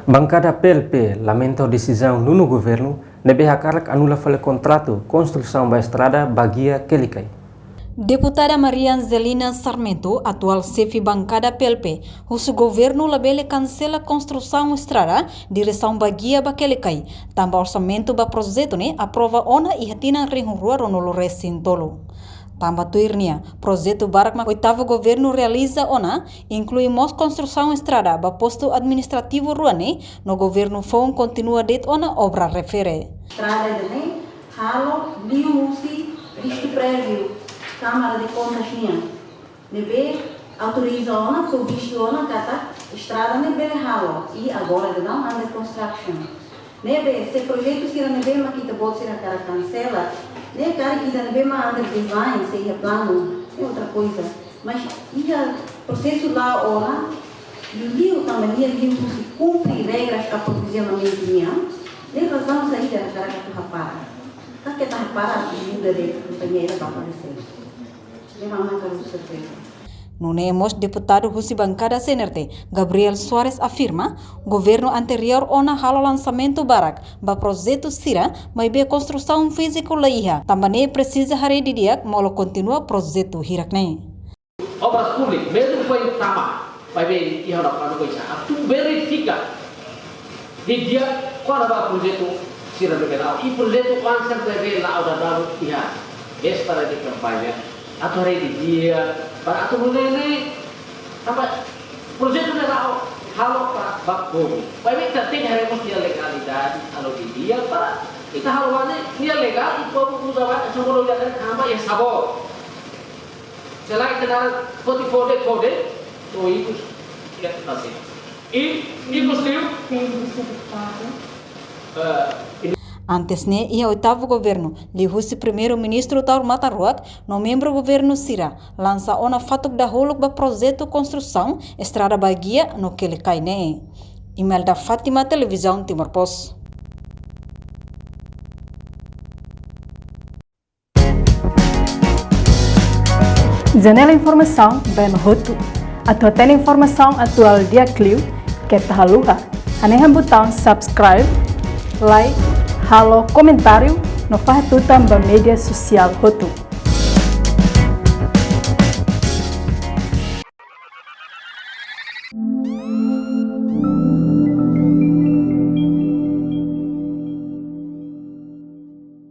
Bancada PLP lamenta a decisão no governo de BH anula o contrato construção da estrada Baguia Kelicai. Deputada Maria Angelina Sarmento, atual chefe bancada PLP, o governo labele cancela a construção estrada direção Baguia Kelicai. Também orçamento do projeto aprova ona e hatina rua no recintolo. Também tuirnia, projeto Barakma, oitavo governo realiza ona, inclui mos construção estrada ba posto administrativo ruane, no governo FON continua det ona obra refere. Estrada de halo, liusi, visto prévio, Câmara de Contas tinha. Nebe autoriza ona, com visto ona, kata, estrada nebe halo, e agora de não under construction. Nebe, se projeto sira nebe makita bot sira cara cancela, né, cara que ainda não under design, seria plano, é outra coisa. Mas ia processo lá ora, e o livro também ia livro se cumpre regras aprovisionamento minha, nem razão sair da cara que tu rapara. Tá que tá rapara, muda de companheira para aparecer. Levamos a cara certeza. Nunemos deputado Husi Bancada CNRT, Gabriel Soares afirma, governo anterior ona halo lançamento barak, ba projeto sira, mas be construção física laiha. Também precisa hari didiak, molo continua projeto hirakne. Obras públicas, mesmo foi tama, vai ver e harap ano coisa. Tu verifica didiak qual é o projeto sira bebenau. E projeto cancer deve lá udah dalu iha. Para de campanha, atau hari dia. Para atau mulai apa proyek itu adalah halo para bakul. Baik kita tinggal harus dia legalidade, kalau dia para kita haluannya dia legal itu usaha semua orang yang apa ya sabor. Selain kenal kode to itu ya nasi. Ini muslim. Antes ia oitavo governo, lihusi primeiro-ministro Taur Mataruak, no membro governo Sira, lança ona fatuk da holuk ba projeto construção estrada Baguia no Kelicai ne. Email da Fátima Televisão Timor Post. Janela Informação bem roto. Atau tem informação atual dia Clio que tá haluha. Anehan botão subscribe, like, halo comentário no Fahatutam ba mídia social Hotu.